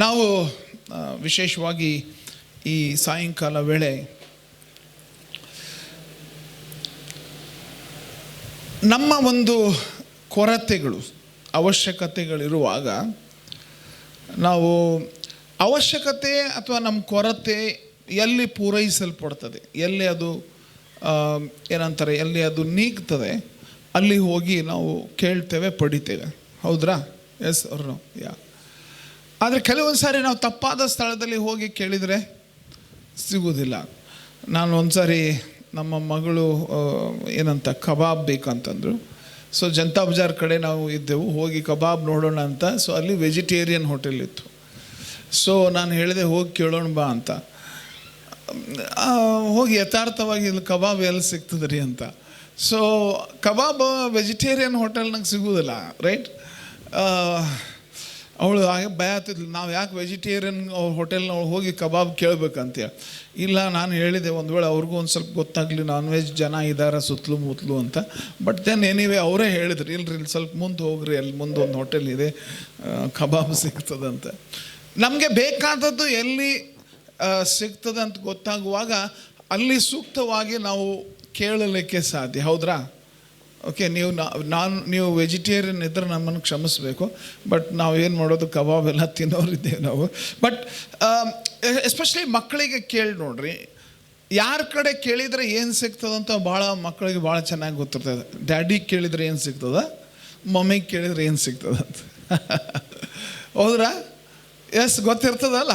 ನಾವು ವಿಶೇಷವಾಗಿ ಈ ಸಾಯಂಕಾಲ ವೇಳೆ ನಮ್ಮ ಒಂದು ಕೊರತೆಗಳು ಅವಶ್ಯಕತೆಗಳಿರುವಾಗ ನಾವು ಅವಶ್ಯಕತೆ ಅಥವಾ ನಮ್ಮ ಕೊರತೆ ಎಲ್ಲಿ ಪೂರೈಸಲ್ಪಡ್ತದೆ, ಎಲ್ಲಿ ಅದು ಏನಂತಾರೆ, ಎಲ್ಲಿ ಅದು ನೀಗ್ತದೆ, ಅಲ್ಲಿ ಹೋಗಿ ನಾವು ಕೇಳ್ತೇವೆ, ಪಡಿತೇವೆ. ಹೌದ್ರಾ? ಎಸ್ ಅವ್ರು ಯಾ. ಆದರೆ ಕೆಲವೊಂದು ಸಾರಿ ನಾವು ತಪ್ಪಾದ ಸ್ಥಳದಲ್ಲಿ ಹೋಗಿ ಕೇಳಿದರೆ ಸಿಗೋದಿಲ್ಲ. ನಾನು ಒಂದು ಸಾರಿ ನಮ್ಮ ಮಗಳು ಏನಂತ ಕಬಾಬ್ ಬೇಕಂತಂದರು. ಸೊ ಜನತಾ ಬಜಾರ್ ಕಡೆ ನಾವು ಇದ್ದೆವು, ಹೋಗಿ ಕಬಾಬ್ ನೋಡೋಣ ಅಂತ. ಸೊ ಅಲ್ಲಿ ವೆಜಿಟೇರಿಯನ್ ಹೋಟೆಲ್ ಇತ್ತು. ಸೊ ನಾನು ಹೇಳಿದೆ ಹೋಗಿ ಕೇಳೋಣ ಬಾ ಅಂತ. ಹೋಗಿ ಯಥಾರ್ಥವಾಗಿ ಇಲ್ಲಿ ಕಬಾಬ್ ಎಲ್ಲಿ ಸಿಗ್ತದೆ ರೀ ಅಂತ. ಸೊ ಕಬಾಬ್ ವೆಜಿಟೇರಿಯನ್ ಹೋಟೆಲ್ನಾಗ ಸಿಗೋದಿಲ್ಲ, ರೈಟ್? ಅವಳು ಹಾಗೆ ಭಯ ಆಗ್ತಿದ್ಲು, ನಾವು ಯಾಕೆ ವೆಜಿಟೇರಿಯನ್ ಹೋಟೆಲ್ನವಳು ಹೋಗಿ ಕಬಾಬ್ ಕೇಳಬೇಕಂತೇಳಿ. ಇಲ್ಲ, ನಾನು ಹೇಳಿದೆ ಒಂದು ವೇಳೆ ಅವ್ರಿಗೂ ಒಂದು ಸ್ವಲ್ಪ ಗೊತ್ತಾಗಲಿ ನಾನ್ ವೆಜ್ ಜನ ಇದ್ದಾರೆ ಸುತ್ತಲೂ ಮುತ್ತಲು ಅಂತ. ಬಟ್ ದೆನ್ ಎನಿವೇ ಅವರೇ ಹೇಳಿದ್ರು, ಇಲ್ರಿ ಇಲ್ಲಿ ಸ್ವಲ್ಪ ಮುಂದೆ ಹೋಗ್ರಿ, ಅಲ್ಲಿ ಮುಂದೆ ಒಂದು ಹೋಟೆಲ್ ಇದೆ, ಕಬಾಬ್ ಸಿಗ್ತದಂತ. ನಮಗೆ ಬೇಕಾದದ್ದು ಎಲ್ಲಿ ಸಿಗ್ತದೆ ಅಂತ ಗೊತ್ತಾಗುವಾಗ ಅಲ್ಲಿ ಸೂಕ್ತವಾಗಿ ನಾವು ಕೇಳಲಿಕ್ಕೆ ಸಾಧ್ಯ. ಹೌದ್ರಾ? ಓಕೆ, ನೀವು ವೆಜಿಟೇರಿಯನ್ ಇದ್ದರೆ ನಮ್ಮನ್ನು ಕ್ಷಮಿಸಬೇಕು. ಬಟ್ ನಾವು ಏನು ಮಾಡೋದು, ಕಬಾಬ್ ಎಲ್ಲ ತಿನ್ನೋರಿದ್ದೇವೆ ನಾವು. ಬಟ್ ಎಸ್ಪೆಷಲಿ ಮಕ್ಕಳಿಗೆ ಕೇಳಿ ನೋಡ್ರಿ, ಯಾರ ಕಡೆ ಕೇಳಿದರೆ ಏನು ಸಿಗ್ತದಂತ ಮಕ್ಕಳಿಗೆ ಭಾಳ ಚೆನ್ನಾಗಿ ಗೊತ್ತಿರ್ತದೆ. ಡ್ಯಾಡಿಗೆ ಕೇಳಿದರೆ ಏನು ಸಿಗ್ತದ, ಮಮ್ಮಿಗೆ ಕೇಳಿದರೆ ಏನು ಸಿಗ್ತದಂತ. ಹೌದ್ರಾ? ಎಸ್, ಗೊತ್ತಿರ್ತದಲ್ಲ.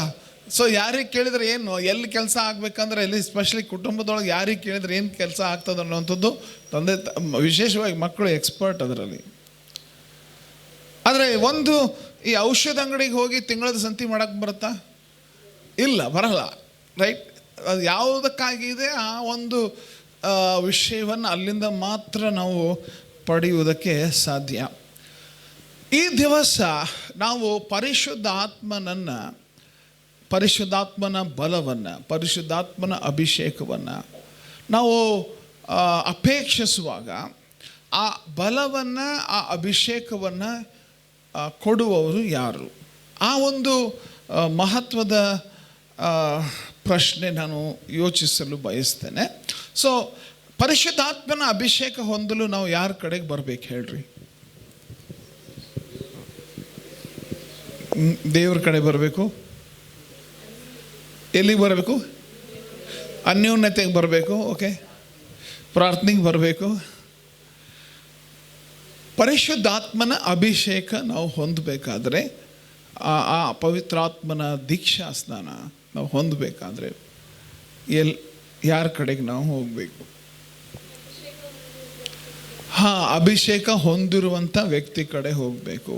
ಸೊ ಯಾರಿಗೆ ಕೇಳಿದ್ರೆ ಏನು, ಎಲ್ಲಿ ಕೆಲಸ ಆಗಬೇಕಂದ್ರೆ ಎಲ್ಲಿ, ಸ್ಪೆಷಲಿ ಕುಟುಂಬದೊಳಗೆ ಯಾರಿಗೆ ಕೇಳಿದ್ರೆ ಏನು ಕೆಲಸ ಆಗ್ತದೆ ಅನ್ನೋವಂಥದ್ದು ತಂದೆ ವಿಶೇಷವಾಗಿ ಮಕ್ಕಳು ಎಕ್ಸ್ಪರ್ಟ್ ಅದರಲ್ಲಿ. ಆದರೆ ಒಂದು ಈ ಔಷಧ ಅಂಗಡಿಗೆ ಹೋಗಿ ತಿಂಗಳದ ಸಂತಿ ಮಾಡೋಕ್ಕೆ ಬರುತ್ತಾ? ಇಲ್ಲ, ಬರಲ್ಲ, ರೈಟ್? ಅದು ಯಾವುದಕ್ಕಾಗಿದೆ ಆ ಒಂದು ವಿಷಯವನ್ನು ಅಲ್ಲಿಂದ ಮಾತ್ರ ನಾವು ಪಡೆಯುವುದಕ್ಕೆ ಸಾಧ್ಯ. ಈ ದಿವಸ ನಾವು ಪರಿಶುದ್ಧಾತ್ಮನ ಬಲವನ್ನು, ಪರಿಶುದ್ಧಾತ್ಮನ ಅಭಿಷೇಕವನ್ನು ನಾವು ಅಪೇಕ್ಷಿಸುವಾಗ ಆ ಬಲವನ್ನು, ಆ ಅಭಿಷೇಕವನ್ನು ಕೊಡುವವರು ಯಾರು? ಆ ಒಂದು ಮಹತ್ವದ ಪ್ರಶ್ನೆ ನಾನು ಯೋಚಿಸಲು ಬಯಸ್ತೇನೆ. ಸೊ ಪರಿಶುದ್ಧಾತ್ಮನ ಅಭಿಷೇಕ ಹೊಂದಲು ನಾವು ಯಾರ ಕಡೆಗೆ ಬರಬೇಕು ಹೇಳ್ರಿ? ದೇವ್ರ ಕಡೆ ಬರಬೇಕು. ಎಲ್ಲಿಗೆ ಬರಬೇಕು? ಅನ್ಯೋನ್ಯತೆಗೆ ಬರಬೇಕು. ಓಕೆ, ಪ್ರಾರ್ಥನೆಗೆ ಬರಬೇಕು. ಪರಿಶುದ್ಧಾತ್ಮನ ಅಭಿಷೇಕ ನಾವು ಹೊಂದಬೇಕಾದ್ರೆ, ಆ ಪವಿತ್ರಾತ್ಮನ ದೀಕ್ಷಾ ಸ್ನಾನ ನಾವು ಹೊಂದಬೇಕಾದ್ರೆ ಯಾರ ಕಡೆಗೆ ನಾವು ಹೋಗಬೇಕು? ಅಭಿಷೇಕ ಹೊಂದಿರುವಂಥ ವ್ಯಕ್ತಿ ಕಡೆ ಹೋಗಬೇಕು.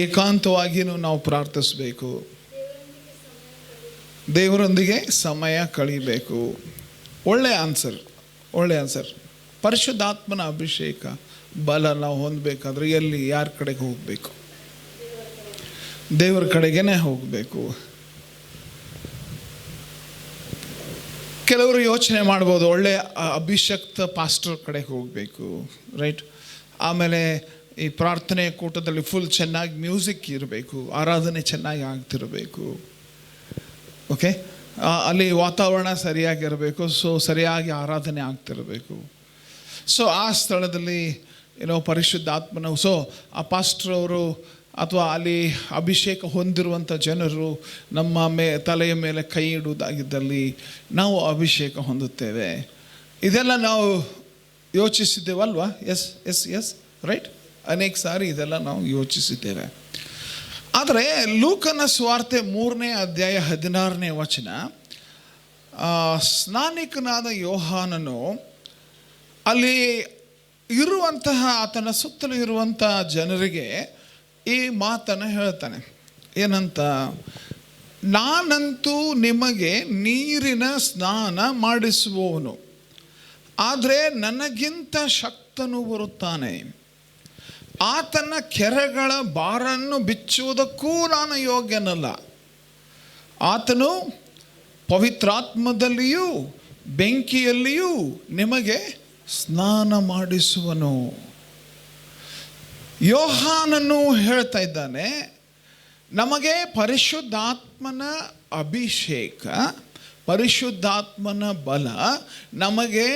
ಏಕಾಂತವಾಗಿಯೂ ನಾವು ಪ್ರಾರ್ಥಿಸಬೇಕು, ದೇವರೊಂದಿಗೆ ಸಮಯ ಕಳೀಬೇಕು. ಒಳ್ಳೆಯ ಆನ್ಸರ್. ಪರಿಶುದ್ಧಾತ್ಮನ ಅಭಿಷೇಕ ಬಲ ನಾವು ಹೊಂದಬೇಕಾದ್ರೆ ಯಾರ ಕಡೆಗೆ ಹೋಗಬೇಕು? ದೇವರ ಕಡೆಗೇ ಹೋಗಬೇಕು. ಕೆಲವರು ಯೋಚನೆ ಮಾಡ್ಬೋದು, ಒಳ್ಳೆಯ ಅಭಿಷಕ್ತ ಪಾಸ್ಟರ್ ಕಡೆಗೆ ಹೋಗಬೇಕು, ರೈಟ್? ಆಮೇಲೆ ಈ ಪ್ರಾರ್ಥನೆ ಕೂಟದಲ್ಲಿ ಫುಲ್ ಚೆನ್ನಾಗಿ ಮ್ಯೂಸಿಕ್ ಇರಬೇಕು, ಆರಾಧನೆ ಚೆನ್ನಾಗಿ ಆಗ್ತಿರಬೇಕು. ಓಕೆ, ಅಲ್ಲಿ ವಾತಾವರಣ ಸರಿಯಾಗಿರಬೇಕು. ಸೊ ಸರಿಯಾಗಿ ಆರಾಧನೆ ಆಗ್ತಿರಬೇಕು. ಸೊ ಆ ಸ್ಥಳದಲ್ಲಿ ಪರಿಶುದ್ಧಾತ್ಮನ, ಸೊ ಆ ಪಾಸ್ಟ್ರವರು ಅಥವಾ ಅಲ್ಲಿ ಅಭಿಷೇಕ ಹೊಂದಿರುವಂಥ ಜನರು ನಮ್ಮ ತಲೆಯ ಮೇಲೆ ಕೈ ಇಡುವುದಾಗಿದ್ದಲ್ಲಿ ನಾವು ಅಭಿಷೇಕ ಹೊಂದುತ್ತೇವೆ. ಇದೆಲ್ಲ ನಾವು ಯೋಚಿಸಿದ್ದೇವಲ್ವಾ? S right. ಅನೇಕ ಸಾರಿ ಇದೆಲ್ಲ ನಾವು ಯೋಚಿಸಿದ್ದೇವೆ. ಆದರೆ ಲೂಕನ ಸುವಾರ್ತೆ 3ನೇ ಅಧ್ಯಾಯ 16ನೇ ವಚನ, ಸ್ನಾನಿಕನಾದ ಯೋಹಾನನು ಅಲ್ಲಿ ಇರುವಂತಹ ಆತನ ಸುತ್ತಲೂ ಇರುವಂಥ ಜನರಿಗೆ ಈ ಮಾತನ್ನು ಹೇಳ್ತಾನೆ. ಏನಂತ? ನಾನಂತೂ ನಿಮಗೆ ನೀರಿನ ಸ್ನಾನ ಮಾಡಿಸುವವನು, ಆದರೆ ನನಗಿಂತ ಶಕ್ತನು ಬರುತ್ತಾನೆ, ಆತನ ಕೆರೆಗಳ ಬಾರನ್ನು ಬಿಚ್ಚುವುದಕ್ಕೂ ನಾನು ಯೋಗ್ಯನಲ್ಲ. ಆತನು ಪವಿತ್ರಾತ್ಮದಲ್ಲಿಯೂ ಬೆಂಕಿಯಲ್ಲಿಯೂ ನಿಮಗೆ ಸ್ನಾನ ಮಾಡಿಸುವನು. ಯೋಹಾನನು ಹೇಳ್ತಾ ಇದ್ದಾನೆ, ನಮಗೆ ಪರಿಶುದ್ಧಾತ್ಮನ ಅಭಿಷೇಕ, ಪರಿಶುದ್ಧಾತ್ಮನ ಬಲ ನಮಗೆ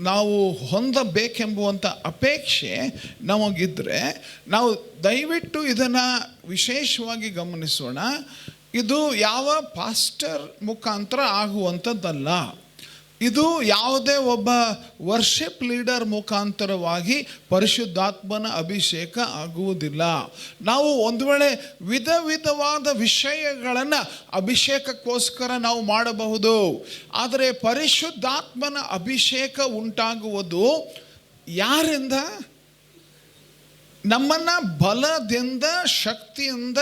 ನಾವು ಹೊಂದಬೇಕೆಂಬುವಂಥ ಅಪೇಕ್ಷೆ ನಮಗಿದ್ದರೆ ನಾವು ದಯವಿಟ್ಟು ಇದನ್ನು ವಿಶೇಷವಾಗಿ ಗಮನಿಸೋಣ. ಇದು ಯಾವ ಪಾಸ್ಟರ್ ಮುಖಾಂತರ ಆಗುವಂಥದ್ದಲ್ಲ. ಇದು ಯಾವುದೇ ಒಬ್ಬ ವರ್ಷಿಪ್ ಲೀಡರ್ ಮುಖಾಂತರವಾಗಿ ಪರಿಶುದ್ಧಾತ್ಮನ ಅಭಿಷೇಕ ಆಗುವುದಿಲ್ಲ. ನಾವು ಒಂದು ವೇಳೆ ವಿಧ ವಿಧವಾದ ವಿಷಯಗಳನ್ನು ಅಭಿಷೇಕಕ್ಕೋಸ್ಕರ ನಾವು ಮಾಡಬಹುದು, ಆದರೆ ಪರಿಶುದ್ಧಾತ್ಮನ ಅಭಿಷೇಕ ಉಂಟಾಗುವುದು ಯಾರಿಂದ? ನಮ್ಮನ್ನು ಬಲದಿಂದ ಶಕ್ತಿಯಿಂದ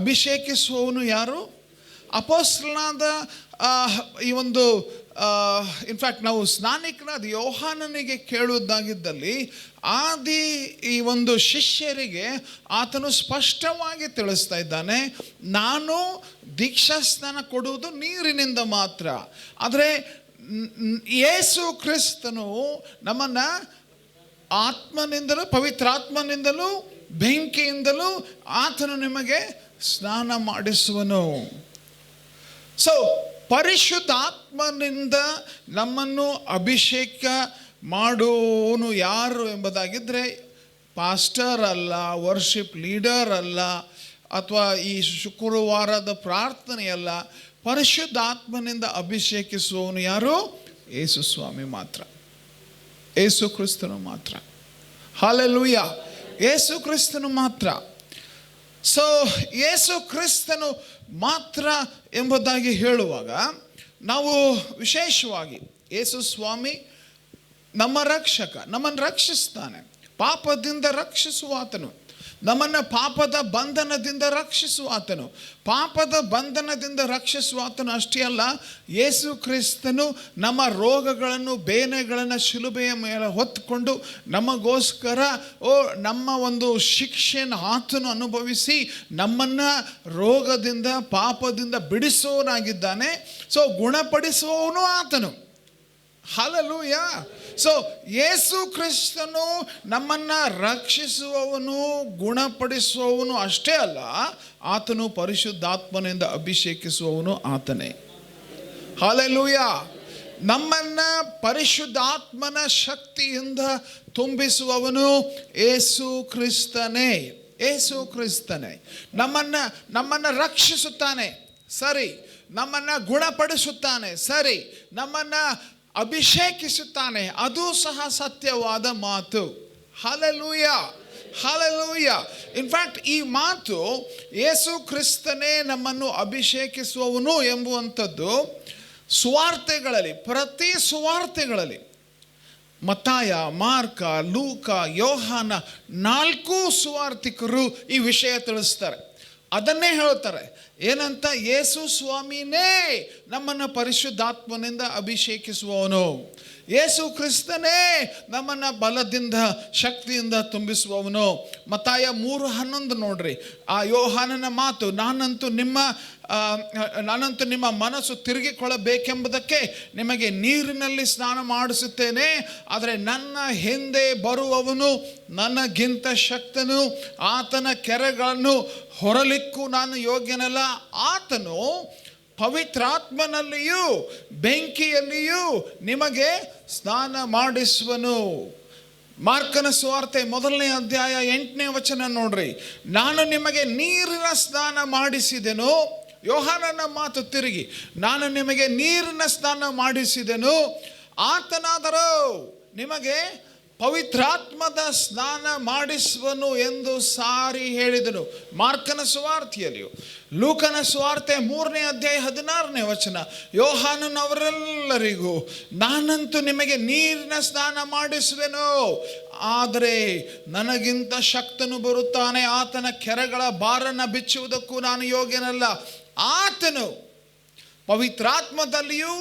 ಅಭಿಷೇಕಿಸುವವನು ಯಾರು? ಅಪೊಸ್ತಲನಾದ ಈ ಒಂದು ಇನ್ಫ್ಯಾಕ್ಟ್ ನಾವು ಸ್ನಾನಿಕನಾದ ಯೋಹಾನನಿಗೆ ಕೇಳುವುದಾಗಿದ್ದಲ್ಲಿ ಈ ಒಂದು ಶಿಷ್ಯರಿಗೆ ಆತನು ಸ್ಪಷ್ಟವಾಗಿ ತಿಳಿಸ್ತಾ ಇದ್ದಾನೆ, ನಾನು ದೀಕ್ಷಾಸ್ನಾನ ಕೊಡುವುದು ನೀರಿನಿಂದ ಮಾತ್ರ, ಆದರೆ ಯೇಸು ಕ್ರಿಸ್ತನು ನಮ್ಮನ್ನು ಆತ್ಮನಿಂದಲೂ ಪವಿತ್ರಾತ್ಮನಿಂದಲೂ ಬೆಂಕಿಯಿಂದಲೂ ಆತನು ನಿಮಗೆ ಸ್ನಾನ ಮಾಡಿಸುವನು. ಸೊ ಪರಿಶುದ್ಧಾತ್ಮನಿಂದ ನಮ್ಮನ್ನು ಅಭಿಷೇಕ ಮಾಡುವನು ಯಾರು ಎಂಬುದಾಗಿದ್ದರೆ ಪಾಸ್ಟರ್ ಅಲ್ಲ, ವರ್ಷಿಪ್ ಲೀಡರ್ ಅಲ್ಲ, ಅಥವಾ ಈ ಶುಕ್ರವಾರದ ಪ್ರಾರ್ಥನೆಯಲ್ಲ. ಪರಿಶುದ್ಧಾತ್ಮನಿಂದ ಅಭಿಷೇಕಿಸುವವನು ಯಾರು? ಯೇಸು ಸ್ವಾಮಿ ಮಾತ್ರ, ಯೇಸು ಕ್ರಿಸ್ತನು ಮಾತ್ರ. ಹಲ್ಲೆಲೂಯಾ, ಯೇಸು ಕ್ರಿಸ್ತನು ಮಾತ್ರ. ಸೊ ಯೇಸು ಕ್ರಿಸ್ತನು ಮಾತ್ರ ಎಂಬುದಾಗಿ ಹೇಳುವಾಗ ನಾವು ವಿಶೇಷವಾಗಿ ಯೇಸು ಸ್ವಾಮಿ ನಮ್ಮ ರಕ್ಷಕ, ನಮ್ಮನ್ನು ರಕ್ಷಿಸ್ತಾನೆ, ಪಾಪದಿಂದ ರಕ್ಷಿಸುವಾತನು, ನಮ್ಮನ್ನು ಪಾಪದ ಬಂಧನದಿಂದ ರಕ್ಷಿಸುವಾತನು. ಪಾಪದ ಬಂಧನದಿಂದ ರಕ್ಷಿಸುವಾತನು ಅಷ್ಟೇ ಅಲ್ಲ, ಯೇಸು ಕ್ರಿಸ್ತನು ನಮ್ಮ ರೋಗಗಳನ್ನು ಬೇನೆಗಳನ್ನು ಶಿಲುಬೆಯ ಮೇಲೆ ಹೊತ್ತುಕೊಂಡು ನಮಗೋಸ್ಕರ ನಮ್ಮ ಒಂದು ಶಿಕ್ಷೆಯನ್ನು ಆತನು ಅನುಭವಿಸಿ ನಮ್ಮನ್ನು ರೋಗದಿಂದ ಪಾಪದಿಂದ ಬಿಡಿಸುವವನಾಗಿದ್ದಾನೆ. ಸೊ ಗುಣಪಡಿಸುವವನು ಆತನು. ಹಲ್ಲೆಲೂಯಾ. ಸೊ ಯೇಸು ಕ್ರಿಸ್ತನು ನಮ್ಮನ್ನು ರಕ್ಷಿಸುವವನು, ಗುಣಪಡಿಸುವವನು ಅಷ್ಟೇ ಅಲ್ಲ, ಆತನು ಪರಿಶುದ್ಧಾತ್ಮನಿಂದ ಅಭಿಷೇಕಿಸುವವನು ಆತನೇ. ಹಲ್ಲೆಲೂಯಾ. ನಮ್ಮನ್ನು ಪರಿಶುದ್ಧಾತ್ಮನ ಶಕ್ತಿಯಿಂದ ತುಂಬಿಸುವವನು ಯೇಸು ಕ್ರಿಸ್ತನೇ. ಯೇಸು ಕ್ರಿಸ್ತನೇ ನಮ್ಮನ್ನು ರಕ್ಷಿಸುತ್ತಾನೆ, ಸರಿ, ನಮ್ಮನ್ನು ಗುಣಪಡಿಸುತ್ತಾನೆ, ಸರಿ, ನಮ್ಮನ್ನು ಅಭಿಷೇಕಿಸುತ್ತಾನೆ, ಅದು ಸಹ ಸತ್ಯವಾದ ಮಾತು. Hallelujah, hallelujah. ಇನ್ಫ್ಯಾಕ್ಟ್ ಈ ಮಾತು ಯೇಸು ಕ್ರಿಸ್ತನೇ ನಮ್ಮನ್ನು ಅಭಿಷೇಕಿಸುವವನು ಎಂಬುವಂಥದ್ದು ಸುವಾರ್ತೆಗಳಲ್ಲಿ, ಪ್ರತಿ ಸುವಾರ್ತೆಗಳಲ್ಲಿ ಮತ್ತಾಯ, ಮಾರ್ಕ, ಲೂಕ, ಯೋಹಾನ 4 ಸುವಾರ್ತಿಕರು ಈ ವಿಷಯ ತಿಳಿಸ್ತಾರೆ. ಅದನ್ನೇ ಹೇಳ್ತಾರೆ, ಏನಂತ? ಯೇಸು ಸ್ವಾಮಿನೇ ನಮ್ಮನ್ನು ಪರಿಶುದ್ಧಾತ್ಮನಿಂದ ಅಭಿಷೇಕಿಸುವವನು, ಯೇಸು ಕ್ರಿಸ್ತನೇ ನಮ್ಮನ್ನು ಬಲದಿಂದ ಶಕ್ತಿಯಿಂದ ತುಂಬಿಸುವವನು. ಮತ್ತಾಯ 3:11 ನೋಡ್ರಿ, ಆ ಯೋಹಾನನ ಮಾತು, ನಾನಂತೂ ನಿಮ್ಮ ಮನಸ್ಸು ತಿರುಗಿಕೊಳ್ಳಬೇಕೆಂಬುದಕ್ಕೆ ನಿಮಗೆ ನೀರಿನಲ್ಲಿ ಸ್ನಾನ ಮಾಡಿಸುತ್ತೇನೆ, ಆದರೆ ನನ್ನ ಹಿಂದೆ ಬರುವವನು ನನಗಿಂತ ಶಕ್ತನು, ಆತನ ಕೆರೆಗಳನ್ನು ಹೊರಲಿಕ್ಕೂ ನಾನು ಯೋಗ್ಯನಲ್ಲ. ಆತನು ಪವಿತ್ರಾತ್ಮನಲ್ಲಿಯೂ ಬೆಂಕಿಯಲ್ಲಿಯೂ ನಿಮಗೆ ಸ್ನಾನ ಮಾಡಿಸುವನು. ಮಾರ್ಕನ ಸುವಾರ್ತೆ 1ನೇ ಅಧ್ಯಾಯ 8ನೇ ವಚನ ನೋಡ್ರಿ, ನಾನು ನಿಮಗೆ ನೀರಿನ ಸ್ನಾನ ಮಾಡಿಸಿದೆನು. ಯೋಹಾನನ ಮಾತು ತಿರುಗಿ, ನಾನು ನಿಮಗೆ ನೀರಿನ ಸ್ನಾನ ಮಾಡಿಸಿದೆನು, ಆತನಾದರೂ ನಿಮಗೆ ಪವಿತ್ರಾತ್ಮದ ಸ್ನಾನ ಮಾಡಿಸುವನು ಎಂದು ಸಾರಿ ಹೇಳಿದನು. ಮಾರ್ಕನ ಸುವಾರ್ತೆಯಲ್ಲಿಯೂ, ಲೂಕನ ಸುವಾರ್ತೆ 3ನೇ ಅಧ್ಯಾಯ 16ನೇ ವಚನ, ಯೋಹಾನನವರೆಲ್ಲರಿಗೂ ನಾನಂತೂ ನಿಮಗೆ ನೀರಿನ ಸ್ನಾನ ಮಾಡಿಸುವೆನು, ಆದರೆ ನನಗಿಂತ ಶಕ್ತನು ಬರುತ್ತಾನೆ, ಆತನ ಕೆರೆಗಳ ಭಾರನ ಬಿಚ್ಚುವುದಕ್ಕೂ ನಾನು ಯೋಗ್ಯನಲ್ಲ. ಆತನು ಪವಿತ್ರಾತ್ಮದಲ್ಲಿಯೂ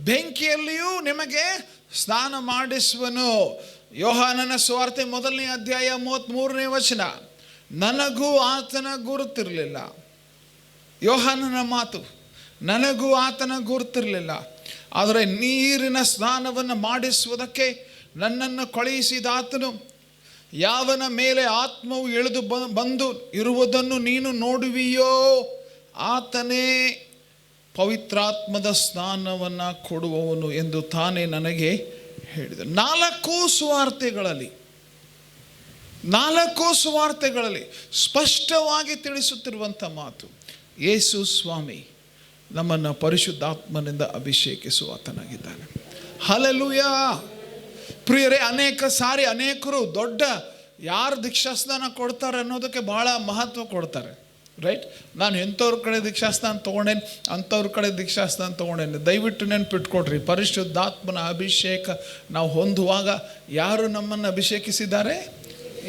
ಬೆಂಕಿಯಲ್ಲಿಯೂ ನಿಮಗೆ ಸ್ನಾನ ಮಾಡಿಸುವನು. ಯೋಹಾನನ ಸುವಾರ್ತೆ 1ನೇ ಅಧ್ಯಾಯ 33ನೇ ವಚನ, ನನಗೂ ಆತನ ಗುರುತಿರಲಿಲ್ಲ. ಯೋಹಾನನ ಮಾತು, ನನಗೂ ಆತನ ಗುರುತಿರಲಿಲ್ಲ, ಆದರೆ ನೀರಿನ ಸ್ನಾನವನ್ನು ಮಾಡಿಸುವುದಕ್ಕೆ ನನ್ನನ್ನು ಕಳುಹಿಸಿದ ಆತನು ಯಾವನ ಮೇಲೆ ಆತ್ಮವು ಇಳಿದು ಬಂದು ಇರುವುದನ್ನು ನೀನು ನೋಡುವಿಯೋ ಆತನೇ ಪವಿತ್ರಾತ್ಮದ ಸ್ನಾನವನ್ನು ಕೊಡುವವನು ಎಂದು ತಾನೇ ನನಗೆ ಹೇಳಿದ. 4 ಸುವಾರ್ತೆಗಳಲ್ಲಿ ಸ್ಪಷ್ಟವಾಗಿ ತಿಳಿಸುತ್ತಿರುವಂಥ ಮಾತು, ಯೇಸು ಸ್ವಾಮಿ ನಮ್ಮನ್ನು ಪರಿಶುದ್ಧಾತ್ಮನಿಂದ ಅಭಿಷೇಕಿಸುವಾತನಾಗಿದ್ದಾನೆ. ಹಲ್ಲೆಲೂಯಾ. ಪ್ರಿಯರೇ, ಅನೇಕರು ದೊಡ್ಡ ಯಾರು ದೀಕ್ಷಾಸ್ನಾನ ಕೊಡ್ತಾರೆ ಅನ್ನೋದಕ್ಕೆ ಭಾಳ ಮಹತ್ವ ಕೊಡ್ತಾರೆ. ರೈಟ್, ನಾನು ಎಂಥವ್ರ ಕಡೆ ದೀಕ್ಷಾಸ್ನಾನ ತೊಗೊಂಡೇನೆ, ಅಂಥವ್ರ ಕಡೆ ದೀಕ್ಷಾಸ್ನಾನ ತೊಗೊಂಡೇನೆ. ದಯವಿಟ್ಟು ನೆನ್ಪಿಟ್ಕೊಡ್ರಿ, ಪರಿಶುದ್ಧಾತ್ಮನ ಅಭಿಷೇಕ ನಾವು ಹೊಂದುವಾಗ ಯಾರು ನಮ್ಮನ್ನು ಅಭಿಷೇಕಿಸಿದ್ದಾರೆ?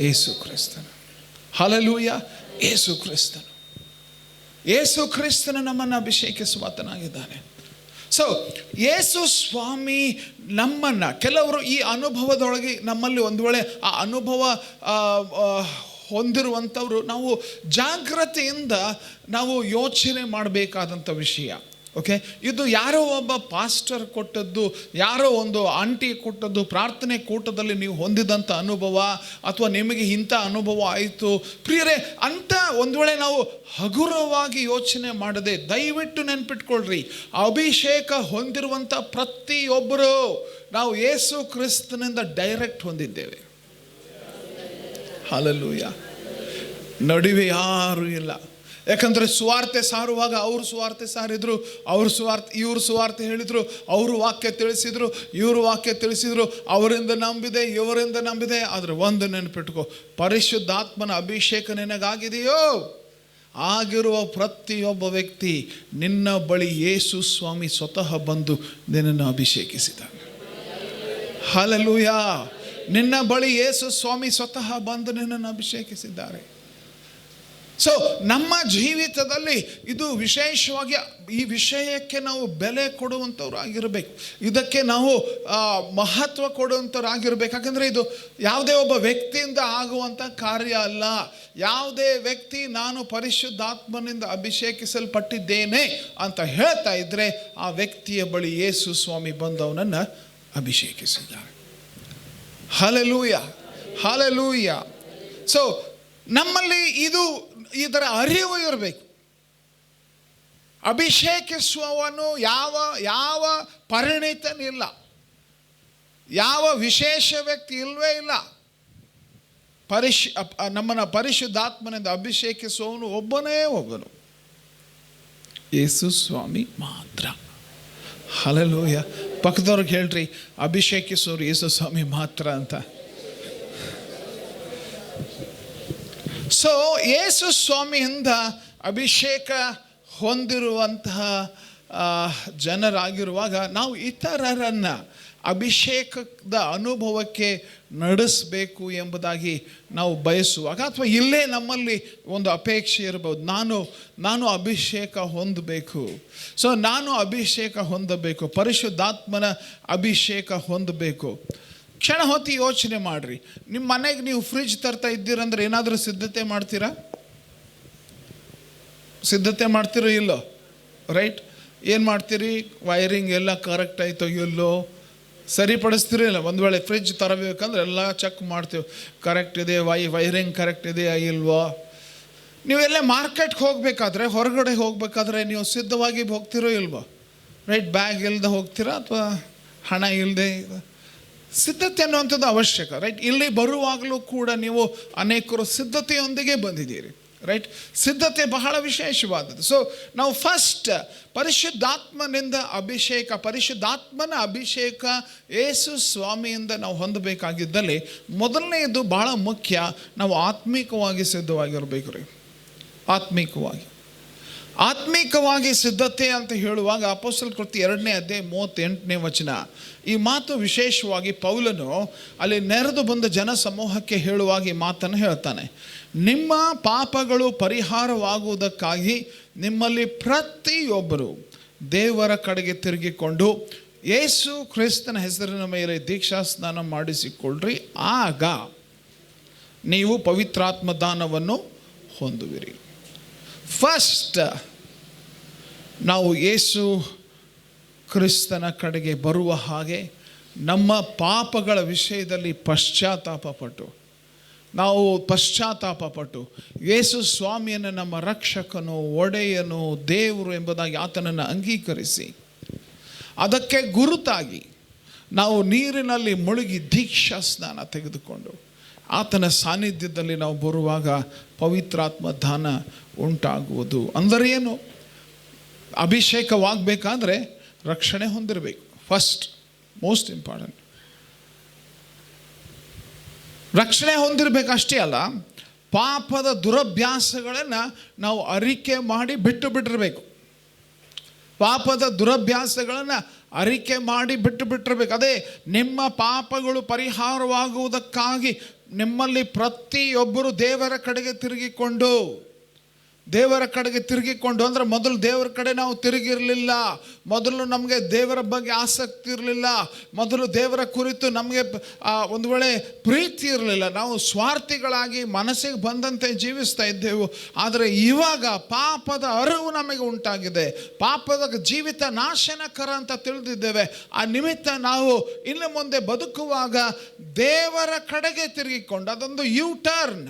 ಯೇಸು ಕ್ರಿಸ್ತನು. ಹಲ್ಲೆಲೂಯಾ. ಯೇಸು ಕ್ರಿಸ್ತನು ನಮ್ಮನ್ನು ಅಭಿಷೇಕಿಸುವಾತನಾಗಿದ್ದಾನೆ. ಸೊ ಯೇಸು ಸ್ವಾಮಿ ನಮ್ಮನ್ನು, ಕೆಲವರು ಈ ಅನುಭವದೊಳಗೆ ನಮ್ಮಲ್ಲಿ ಒಂದು ವೇಳೆ ಆ ಅನುಭವ ಹೊಂದಿರುವಂಥವರು, ನಾವು ಜಾಗ್ರತೆಯಿಂದ ನಾವು ಯೋಚನೆ ಮಾಡಬೇಕಾದಂಥ ವಿಷಯ. ಓಕೆ, ಇದು ಯಾರೋ ಒಬ್ಬ ಪಾಸ್ಟರ್ ಕೊಟ್ಟದ್ದು, ಯಾರೋ ಒಂದು ಆಂಟಿ ಕೊಟ್ಟದ್ದು, ಪ್ರಾರ್ಥನೆ ಕೂಟದಲ್ಲಿ ನೀವು ಹೊಂದಿದಂಥ ಅನುಭವ, ಅಥವಾ ನಿಮಗೆ ಇಂಥ ಅನುಭವ ಆಯಿತು. ಪ್ರಿಯರೇ, ಅಂತ ಒಂದು ವೇಳೆ ನಾವು ಹಗುರವಾಗಿ ಯೋಚನೆ ಮಾಡದೆ ದಯವಿಟ್ಟು ನೆನ್ಪಿಟ್ಕೊಳ್ರಿ, ಅಭಿಷೇಕ ಹೊಂದಿರುವಂಥ ಪ್ರತಿಯೊಬ್ಬರು ನಾವು ಯೇಸು ಕ್ರಿಸ್ತನಿಂದ ಡೈರೆಕ್ಟ್ ಹೊಂದಿದ್ದೇವೆ. ಹಲ್ಲೆಲೂಯಾ. ನಡುವೆ ಯಾರೂ ಇಲ್ಲ. ಯಾಕಂದರೆ ಸುವಾರ್ತೆ ಸಾರುವಾಗ ಅವರು ಸುವಾರ್ತೆ ಸಾರಿದ್ರು, ಇವರು ಸುವಾರ್ತೆ ಹೇಳಿದರು, ಅವರು ವಾಕ್ಯ ತಿಳಿಸಿದರು, ಇವರು ವಾಕ್ಯ ತಿಳಿಸಿದರು, ಅವರಿಂದ ನಂಬಿದೆ, ಇವರಿಂದ ನಂಬಿದೆ. ಆದರೆ ಒಂದು ನೆನಪಿಟ್ಕೋ, ಪರಿಶುದ್ಧಾತ್ಮನ ಅಭಿಷೇಕ ನಿನಗಾಗಿದೆಯೋ, ಆಗಿರುವ ಪ್ರತಿಯೊಬ್ಬ ವ್ಯಕ್ತಿ ನಿನ್ನ ಬಳಿ ಯೇಸು ಸ್ವಾಮಿ ಸ್ವತಃ ಬಂದು ನಿನ್ನನ್ನು ಅಭಿಷೇಕಿಸಿದ. ಹಲ್ಲೆಲೂಯಾ. ನಿನ್ನ ಬಳಿ ಯೇಸು ಸ್ವಾಮಿ ಸ್ವತಃ ಬಂದು ನಿನ್ನನ್ನು ಅಭಿಷೇಕಿಸಿದ್ದಾರೆ. ಸೊ ನಮ್ಮ ಜೀವಿತದಲ್ಲಿ ಇದು ವಿಶೇಷವಾಗಿ ಈ ವಿಷಯಕ್ಕೆ ನಾವು ಬೆಲೆ ಕೊಡುವಂಥವ್ರು ಆಗಿರಬೇಕು, ಇದಕ್ಕೆ ನಾವು ಮಹತ್ವ ಕೊಡುವಂಥವ್ರು ಆಗಿರಬೇಕು. ಯಾಕಂದರೆ ಇದು ಯಾವುದೇ ಒಬ್ಬ ವ್ಯಕ್ತಿಯಿಂದ ಆಗುವಂಥ ಕಾರ್ಯ ಅಲ್ಲ. ಯಾವುದೇ ವ್ಯಕ್ತಿ ನಾನು ಪರಿಶುದ್ಧಾತ್ಮನಿಂದ ಅಭಿಷೇಕಿಸಲ್ಪಟ್ಟಿದ್ದೇನೆ ಅಂತ ಹೇಳ್ತಾ ಇದ್ದರೆ ಆ ವ್ಯಕ್ತಿಯ ಬಳಿ ಯೇಸು ಸ್ವಾಮಿ ಬಂದವನನ್ನು ಅಭಿಷೇಕಿಸಿದ್ದಾರೆ. ಹಲ್ಲೆಲೂಯಾ. ಸೊ ನಮ್ಮಲ್ಲಿ ಇದರ ಅರಿವು ಇರಬೇಕು. ಅಭಿಷೇಕಿಸುವವನು ಯಾವ ಪರಿಣಿತನಿಲ್ಲ, ಯಾವ ವಿಶೇಷ ವ್ಯಕ್ತಿ ಇಲ್ಲವೇ ಇಲ್ಲ. ನಮ್ಮನ್ನು ಪರಿಶುದ್ಧಾತ್ಮನಿಂದ ಅಭಿಷೇಕಿಸುವವನು ಒಬ್ಬನು, ಯೇಸು ಸ್ವಾಮಿ ಮಾತ್ರ. ಹಲ್ಲೆಲೂಯಾ. ಪಕ್ಕದವ್ರಿಗೆ ಹೇಳ್ರಿ, ಅಭಿಷೇಕಿಸೋರು ಯೇಸು ಸ್ವಾಮಿ ಮಾತ್ರ ಅಂತ. ಸೊ ಯೇಸು ಸ್ವಾಮಿಯಿಂದ ಅಭಿಷೇಕ ಹೊಂದಿರುವಂತಹ ಜನರಾಗಿರುವಾಗ ನಾವು ಇತರರನ್ನು ಅಭಿಷೇಕದ ಅನುಭವಕ್ಕೆ ನಡೆಸಬೇಕು ಎಂಬುದಾಗಿ ನಾವು ಬಯಸುವಾಗ, ಅಥವಾ ಇಲ್ಲೇ ನಮ್ಮಲ್ಲಿ ಒಂದು ಅಪೇಕ್ಷೆ ಇರ್ಬೋದು, ನಾನು ಅಭಿಷೇಕ ಹೊಂದಬೇಕು. ಸೊ ನಾನು ಅಭಿಷೇಕ ಹೊಂದಬೇಕು, ಪರಿಶುದ್ಧಾತ್ಮನ ಅಭಿಷೇಕ ಹೊಂದಬೇಕು. ಕ್ಷಣ ಹೊತ್ತು ಯೋಚನೆ ಮಾಡಿರಿ, ನಿಮ್ಮ ಮನೆಗೆ ನೀವು ಫ್ರಿಜ್ ತರ್ತಾ ಇದ್ದೀರಂದ್ರೆ ಏನಾದರೂ ಸಿದ್ಧತೆ ಮಾಡ್ತೀರೋ ಇಲ್ಲೋ? ರೈಟ್, ಏನು ಮಾಡ್ತೀರಿ? ವೈರಿಂಗ್ ಎಲ್ಲ ಕರೆಕ್ಟ್ ಆಯಿತೋ ಇಲ್ಲೋ ಸರಿಪಡಿಸ್ತೀರಿ ಇಲ್ಲ? ಒಂದು ವೇಳೆ ಫ್ರಿಜ್ ತರಬೇಕಂದ್ರೆ ಎಲ್ಲ ಚೆಕ್ ಮಾಡ್ತೀವಿ, ಕರೆಕ್ಟ್ ಇದೆ, ವೈರಿಂಗ್ ಕರೆಕ್ಟ್ ಇದೆಯಾ ಇಲ್ವೋ? ನೀವೆಲ್ಲ ಮಾರ್ಕೆಟ್ಗೆ ಹೋಗಬೇಕಾದ್ರೆ, ಹೊರಗಡೆ ಹೋಗಬೇಕಾದ್ರೆ ನೀವು ಸಿದ್ಧವಾಗಿ ಹೋಗ್ತಿರೋ ಇಲ್ವೋ? ರೈಟ್, ಬ್ಯಾಗ್ ಇಲ್ಲದೆ ಹೋಗ್ತೀರಾ ಅಥವಾ ಹಣ ಇಲ್ಲದೆ? ಸಿದ್ಧತೆ ಅನ್ನುವಂಥದ್ದು ಅವಶ್ಯಕ. ರೈಟ್, ಇಲ್ಲಿ ಬರುವಾಗಲೂ ಕೂಡ ನೀವು ಅನೇಕರು ಸಿದ್ಧತೆಯೊಂದಿಗೆ ಬಂದಿದ್ದೀರಿ. ರೈಟ್, ಸಿದ್ಧತೆ ಬಹಳ ವಿಶೇಷವಾದದ್ದು. ಸೊ ನಾವು ಫಸ್ಟ್ ಪರಿಶುದ್ಧಾತ್ಮನಿಂದ ಪರಿಶುದ್ಧಾತ್ಮನ ಅಭಿಷೇಕ ಯೇಸು ಸ್ವಾಮಿಯಿಂದ ನಾವು ಹೊಂದಬೇಕಾಗಿದ್ದಲ್ಲಿ ಮೊದಲನೆಯದು ಬಹಳ ಮುಖ್ಯ, ನಾವು ಆತ್ಮಿಕವಾಗಿ ಸಿದ್ಧವಾಗಿರಬೇಕು ರೀ. ಆತ್ಮಿಕವಾಗಿ ಸಿದ್ಧತೆ ಅಂತ ಹೇಳುವಾಗ ಅಪೊಸ್ತಲರ ಕೃತ್ಯ 2ನೇ ಅಧ್ಯಾಯ 38ನೇ ವಚನ, ಈ ಮಾತು ವಿಶೇಷವಾಗಿ ಪೌಲನು ಅಲ್ಲಿ ನೆರೆದು ಬಂದ ಜನ ಸಮೂಹಕ್ಕೆ ಹೇಳುವಾಗ ಈ ಮಾತನ್ನು ಹೇಳ್ತಾನೆ. ನಿಮ್ಮ ಪಾಪಗಳು ಪರಿಹಾರವಾಗುವುದಕ್ಕಾಗಿ ನಿಮ್ಮಲ್ಲಿ ಪ್ರತಿಯೊಬ್ಬರು ದೇವರ ಕಡೆಗೆ ತಿರುಗಿಕೊಂಡು ಯೇಸು ಕ್ರಿಸ್ತನ ಹೆಸರಿನ ಮೇಲೆ ದೀಕ್ಷಾಸ್ನಾನ ಮಾಡಿಸಿಕೊಳ್ಳ್ರಿ, ಆಗ ನೀವು ಪವಿತ್ರಾತ್ಮ ದಾನವನ್ನು ಹೊಂದುವಿರಿ. ಫಸ್ಟ್ ನಾವು ಯೇಸು ಕ್ರಿಸ್ತನ ಕಡೆಗೆ ಬರುವ ಹಾಗೆ ನಮ್ಮ ಪಾಪಗಳ ವಿಷಯದಲ್ಲಿ ಪಶ್ಚಾತ್ತಾಪ ಪಟ್ಟು ನಾವು ಪಶ್ಚಾತ್ತಾಪ ಪಟ್ಟು ಯೇಸು ಸ್ವಾಮಿಯನ್ನು ನಮ್ಮ ರಕ್ಷಕನು, ಒಡೆಯನು, ದೇವರು ಎಂಬುದಾಗಿ ಆತನನ್ನು ಅಂಗೀಕರಿಸಿ ಅದಕ್ಕೆ ಗುರುತಾಗಿ ನಾವು ನೀರಿನಲ್ಲಿ ಮುಳುಗಿ ದೀಕ್ಷಾ ಸ್ನಾನ ತೆಗೆದುಕೊಂಡು ಆತನ ಸಾನ್ನಿಧ್ಯದಲ್ಲಿ ನಾವು ಬರುವಾಗ ಪವಿತ್ರಾತ್ಮ ದಾನ ಉಂಟಾಗುವುದು. ಅಂದರೆ ಏನು? ಅಭಿಷೇಕವಾಗಬೇಕಾದ್ರೆ ರಕ್ಷಣೆ ಹೊಂದಿರಬೇಕು. ಫಸ್ಟ್ ಮೋಸ್ಟ್ ಇಂಪಾರ್ಟೆಂಟ್ ರಕ್ಷಣೆ ಹೊಂದಿರಬೇಕಷ್ಟೇ ಅಲ್ಲ, ಪಾಪದ ದುರಭ್ಯಾಸಗಳನ್ನು ನಾವು ಅರಿಕೆ ಮಾಡಿ ಬಿಟ್ಟಿರಬೇಕು. ಪಾಪದ ದುರಭ್ಯಾಸಗಳನ್ನು ಅರಿಕೆ ಮಾಡಿ ಬಿಟ್ಟಿರಬೇಕು. ಅದೇ ನಿಮ್ಮ ಪಾಪಗಳು ಪರಿಹಾರವಾಗುವುದಕ್ಕಾಗಿ ನಿಮ್ಮಲ್ಲಿ ಪ್ರತಿಯೊಬ್ಬರು ದೇವರ ಕಡೆಗೆ ತಿರುಗಿಕೊಂಡು ಅಂದರೆ ಮೊದಲು ದೇವರ ಕಡೆ ನಾವು ತಿರುಗಿರಲಿಲ್ಲ. ಮೊದಲು ನಮಗೆ ದೇವರ ಬಗ್ಗೆ ಆಸಕ್ತಿ ಇರಲಿಲ್ಲ. ಮೊದಲು ದೇವರ ಕುರಿತು ನಮಗೆ ಒಂದು ವೇಳೆ ಪ್ರೀತಿ ಇರಲಿಲ್ಲ. ನಾವು ಸ್ವಾರ್ಥಿಗಳಾಗಿ ಮನಸ್ಸಿಗೆ ಬಂದಂತೆ ಜೀವಿಸ್ತಾ ಇದ್ದೆವು. ಆದರೆ ಇವಾಗ ಪಾಪದ ಅರಿವು ನಮಗೆ ಉಂಟಾಗಿದೆ. ಪಾಪದ ಜೀವಿತ ನಾಶನಕರ ಅಂತ ತಿಳಿದಿದ್ದೇವೆ. ಆ ನಿಮಿತ್ತ ನಾವು ಇನ್ನು ಮುಂದೆ ಬದುಕುವಾಗ ದೇವರ ಕಡೆಗೆ ತಿರುಗಿಕೊಂಡು, ಅದೊಂದು ಯೂ ಟರ್ನ್